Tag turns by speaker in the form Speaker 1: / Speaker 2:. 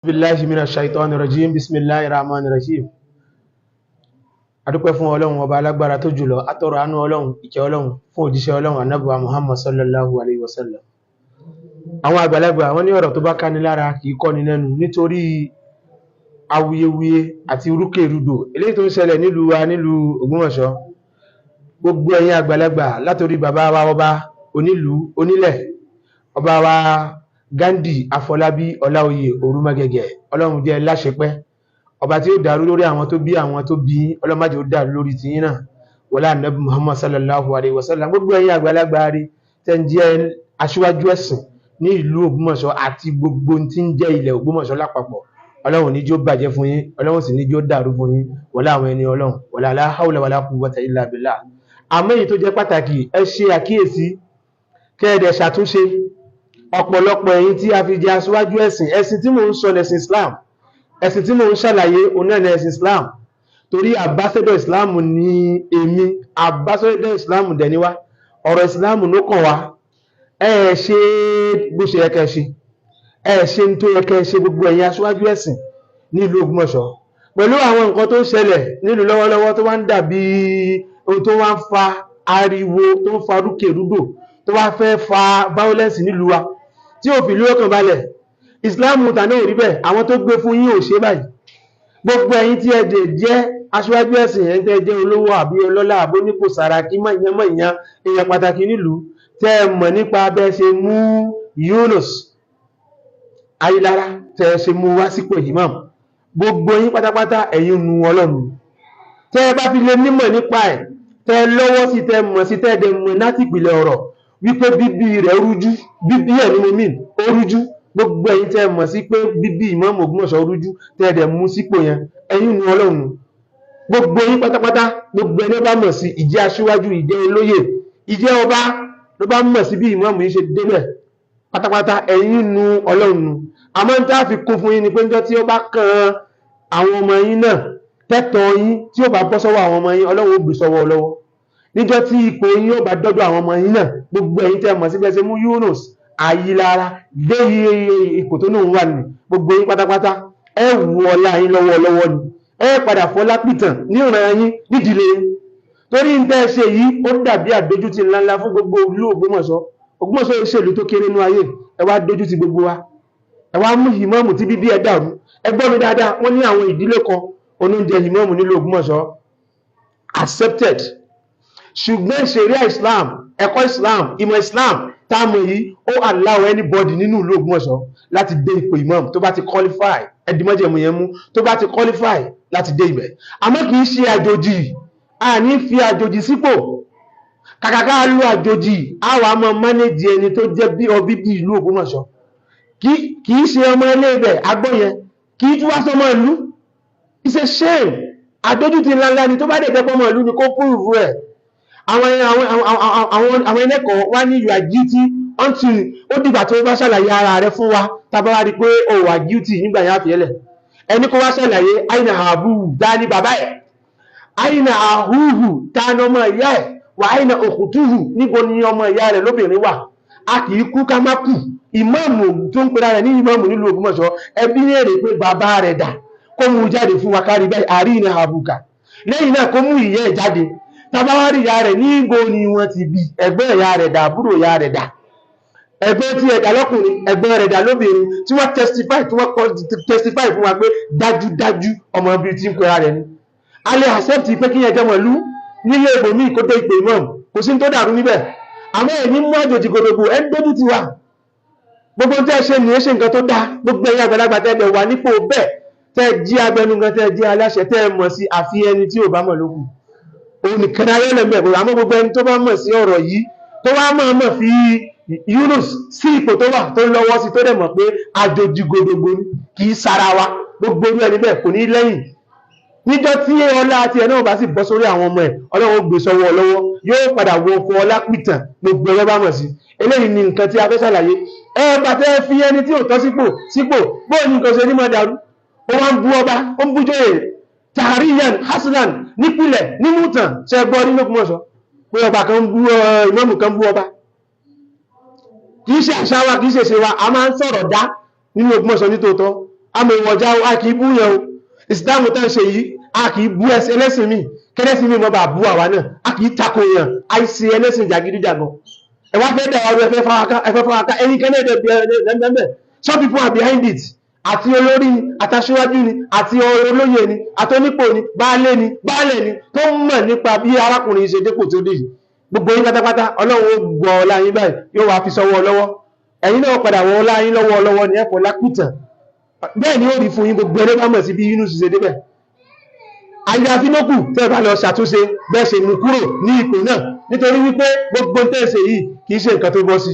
Speaker 1: billahi minash shaitani rajim bismillahir rahmanir rahim. Adúpẹ́ fún Ọlọ́run ọba alágbára tó jùlọ, atọrọ àánú Ọlọ́run, ìkẹ́ Ọlọ́run fún òjíṣẹ́ Ọlọ́run Ànábì wa Muhammad sallallahu alaihi wasallam. Àwọn àgbàlagbà wọ́n ní ọ̀rọ̀ tó bá ká ní lára kì í kọ́ni lẹ́nu nítorí awuyewuye àti rúkèrúdò eléyìí tó ń ṣẹlẹ̀ nílùú wa nílùú Ògbómọ̀ṣọ́. Gbogbo ẹ̀yin àgbàlagbà látorí bàbá wa ọba onílùú onílẹ̀, ọba wa Gandhi Afọlábí Ọláoyè Orúmọgẹ̀gẹ̀, Ọlọ́run jẹ́ láṣepẹ́, ọba tí ó dàrú lórí àwọn tó bí Ọlọ́run má jẹ́ ó dàrú lórí tiyín náà wọlá Ànábì Muhammad sallallahu alaihi wasallam. Gbogbo ẹ̀yin àgbàlagbà rí tẹ́ ń jẹ́ aṣíwájú ẹ̀sìn ní ìlú Ògbómọ̀ṣọ́ àti gbogbo tí ń jẹ́ ilẹ̀ Ògbómọ̀ṣọ́ lápapọ̀, Ọlọ́run ní jó bàjẹ́ fún yín, Ọlọ́run sì ní jó dàrú fún yín wọlá àwọn ẹni Ọlọ́run wọlá la hawla wala quwwata illa billah. Àmọ́ èyí tó jẹ́ pàtàkì, ẹ ṣe àkíyèsí kẹ́ẹ̀dẹ̀ ṣàtúnṣe. Ọ̀pọ̀lọpọ̀ ẹ̀yin tí a fi jẹ́ aṣíwájú ẹ̀sìn tí mò ń sọ lẹ̀sìn Islam, ẹ̀sìn tí mò ń ṣàlàyé ọ̀nà ẹ̀sìn Islam, torí ambassador Islam ni èmi, ambassador Islam dẹ̀ ni wá, ọ̀rọ̀ Islam ló kàn wá. Ẹ ṣe bó ṣe yẹ kẹ́ ṣe, ẹ ṣe tó yẹ kẹ́ ṣe gbogbo ẹ̀yin aṣíwájú ẹ̀sìn nílùú Ògbómọ̀ṣọ́ pẹ̀lú àwọn nǹkan tó ń ṣẹlẹ̀ nílùú lọ́wọ́lọ́wọ́ tó wá ń dàbí ohun tó wá ń fa ariwo, tó ń fa rúkèrúdò, tó wá fẹ́ fa violence nílùú wa tí ò fi lókàn balẹ̀. Islam tàná ò rí bẹ́ẹ̀, àwọn tó gbé fún yín ò ṣe báyìí. Gbogbo ẹ̀yin tí ẹ dẹ̀ jẹ́ aṣíwájú ẹ̀sìn, ẹ̀ tẹ́ jẹ́ olówó àbí ọlọ́lá àbó nípò Sàràkí mọ̀ ìyàn èèyàn pàtàkì nílùú, tẹ́ ẹ mọ̀ nípa bẹ́ẹ̀ ṣe mú Yunus Ayílára tẹ́ ẹ ṣe mú wá sípò imam. Gbogbo yín pátápátá ẹ̀yin nu Ọlọ́run. Tẹ́ ẹ bá fi lè nímọ̀ nípa ẹ̀, tẹ́ ẹ lọ́wọ́ sí, tẹ́ ẹ mọ̀ sí, tẹ́ ẹ dẹ̀ mọ̀ láti ìpìlẹ̀ ọ̀rọ̀ wípé bíbí rẹ̀ rújú, bíbí ẹ̀ ní mo mìn ó rújú. Gbogbo ẹ̀yin tẹ́ mọ̀ sí pé bíbí Ìmáàmù Ògbómọ̀ṣọ́ rújú, tẹ́ dẹ̀ mú sípò yẹn, ẹ̀yin nu Ọlọ́run. Gbogbo yín pátápátá, gbogbo ẹni bá mọ̀ sí ìjẹ́ aṣíwájú, ìjẹ́ olóyè, ìjẹ́ ọba ló bá mọ̀ sí bí ìmáàmù yìí ṣe débẹ̀ pátápátá, ẹ̀yin nu Ọlọ́run. Àmọ́ ń tá fi kún fún yín ni pé níjọ́ tí ó bá kan àwọn ọmọ yín náà, tẹ́tọ̀ yín tí ó bá bọ́ sọ́wọ́ àwọn ọmọ yín, Ọlọ́run ó gbé sọ́wọ́ lọ́wọ́. Níjọ́ tí ipò yín ó bá dọ́dọ̀ àwọn ọmọ yín náà, gbogbo ẹ̀yin tẹ́ mọ̀ sí bẹ́ẹ̀ ṣe mú Yunus Ayílára dé ipò tó náà wà ní, gbogbo yín pátápátá ẹ wù ọlá yín lọ́wọ́ ni, ẹ padà fọlá pìtàn ní ìran yín nídìílé yín. Torí ń tẹ́ ṣe yìí ó dàbí àdójútì ńláńlá fún gbogbo ìlú Ògbómọ̀ṣọ́. Ògbómọ̀ṣọ́ ìṣèlú tó kéré nú ayé, ẹ wá dójútì gbogbo wa, ẹ wá mú ìmáàmù tí bíbí ẹ dàrú. Ẹ gbọ́ mi dáadáa, wọ́n ní àwọn ìdílé kan oníjẹ ìmáàmù nílùú Ògbómọ̀ṣọ́ accepted, ṣùgbọ́n ṣẹ̀ríà Islam, ẹ̀kọ́ Islam, ìmọ̀ Islam táàmù yìí ó allow anybody nínú ìlú Ògbómọ̀ṣọ́ láti dé ipò imam tó bá ti qualify, ẹ̀dìmọ́jẹ̀mù yẹn mú, tó bá ti qualify láti dé ibẹ̀. Àmọ́ kì í ṣe àjòjì, a ní fi àjòjì sípò, kàkàká ló àjòjì, a wà mọ́ manage ẹni tó jẹ́ bí ọbíbí ìlú Ògbómọ̀ṣọ́. Kì í ṣe ọmọ ilé ibẹ̀ agbóyẹn, kì í tún wá sọmọ ìlú. It's a shame. Àdójútì ńláńlá ni tó bá dẹ̀ jẹ́ pọ́mọ ìlú ni kó prove rẹ̀. Àwọn ẹlẹ́kọ̀ọ́ wá ní you are guilty until ó dìgbà tó bá ṣàlàyé ara rẹ̀ fún wa, tàbí wá rí pé ó wà guilty nígbà yẹn àfihẹ́lẹ̀. Ẹni kó wá ṣàlàyé àìnà àbúhù dá ní bàbá ẹ̀, àìnà àhúhù tá ní ọmọ ìyá ẹ̀, wà àìnà òkùtúhù níbo ni ọmọ ìyá rẹ̀ lóbìnrin wà. A kì í kú ká má kù. Ìmáàmù tó ń pera rẹ̀ ní ìmáàmù nílùú Ògbómọ̀ṣọ́, ẹbí ní èrè pé bàbá rẹ̀ dà, kó mú jáde fún wa kárí bẹ́ẹ̀ àríyìn àbùkà. Lẹ́yìn náà kó mú ìyá ẹ̀ jáde, tàbáwárí ìyá rẹ̀ ní ìgbò ni wọ́n ti bí, ẹgbẹ́ ìyá rẹ̀ dà, àbúrò ìyá rẹ̀ dà, ẹgbẹ́ tí ẹ̀dà lọ́kùnrin, ẹgbẹ́ rẹ̀ dà lóbìnrin, tí wọ́n testify fún wa pé dájúdájú ọmọ ibi tí ń pera rẹ̀ ni. A lè accept pé kí yẹn jẹmọ̀ lú nílé ìbòmí kó tó ìpè imam, kò sí tó dàrú níbẹ̀. Àmọ́ ẹ̀ní mú àjòjì gbogbo ẹ̀ ń dójú ti wà. Gbogbo tẹ́ ṣe ní ṣe nǹkan tó dá, gbogbo ẹ̀yà àgbàlagbà tẹ́ wà nípò bẹ́ẹ̀, tẹ́ jí abẹnugan, tẹ́ jí aláṣẹ, tẹ́ mọ̀ sí àfi ẹni tí ò bá mọ̀ lókù. Òun nìkan ayé lẹ́mẹ̀ ẹ̀kọ́, àmọ́ gbogbo ẹni tó bá mọ̀ sí ọ̀rọ̀ yìí, tó wá mọ̀ fi Yunus sí ipò tó wà tó lọ́wọ́ sí, tó dẹ̀ mọ̀ pé àjòjì gbogbo kì í sara wa, gbogbo orí ẹni bẹ́ẹ̀ kò ní lẹ́yìn. Níjọ́ tí ọlá àti ẹ̀ náà bá sì bọ́ sórí àwọn ọmọ ẹ̀, Ọlọ́run gbé sọ́wọ́ lọ́wọ́, yóò padà wọ fún ọlá pìtàn gbogbo ẹ̀rọ bá mọ̀ sí. Eléyìí ni nǹkan tí a fẹ́ ṣàlàyé. Ẹ bá tẹ́ fi ẹni tí ò tọ́ sípò, bóò ní nǹkan ṣe ní mọ̀ dàrú. Ó wá ń bú ọba, ó ń bú jòyè, tàríyàn hasanan nípìlẹ̀ nínú ìtàn ṣe gbọ́ nínú Ògbómọ̀ṣọ́ pé ọba kan bú ìmáàmù kan bú ọba. Kì í ṣe àṣà wa, kì í ṣe ṣe wa, a máa ń sọ̀rọ̀ dá nínú Ògbómọ̀ṣọ́ nítòótọ́. àmọ́ ìwọ̀já a kì í bú yẹn o ìsìláàmù tán ṣe yìí a kì í bú ẹlẹ́sìn mi kẹ́lẹ́sìn mi mọ́ bá bú àwa náà a kì í tako èèyàn àìsí ẹlẹ́sìn jàgídíjàgan ẹ wá fẹ́ dẹ̀wà ẹfẹ́ fáwáká ẹni kẹ́lẹ́ ẹ̀dẹ̀ some people are behind it àti olórí ni àtàṣíwájú ni àti olóyè ni àtọ́nípò ni baálẹ̀ ni tó mọ̀ nípa bí arákùnrin ṣe dépò tó dé yìí gbogbo yín pátápátá ọlọ́run ó gbọ́ ọlá yín báyìí yóò wá fi sọ́wọ́ lọ́wọ́ ẹ̀yin náà padà wọ ọlá yín lọ́wọ́ ní ẹ̀fọ́ lápìtàn bẹ́ẹ̀ ni ó rí fún yín gbogbo ẹni bá mọ̀ sí bí Yunus ṣe débẹ̀ àyàfi lókù tẹ́ bá lọ ṣàtúnṣe bẹ́ẹ̀ ṣe mú kúrò ní ipò náà nítorí wípé gbogbo tẹ́ẹ̀ṣe yìí kìí ṣe nǹkan tó bọ́ sí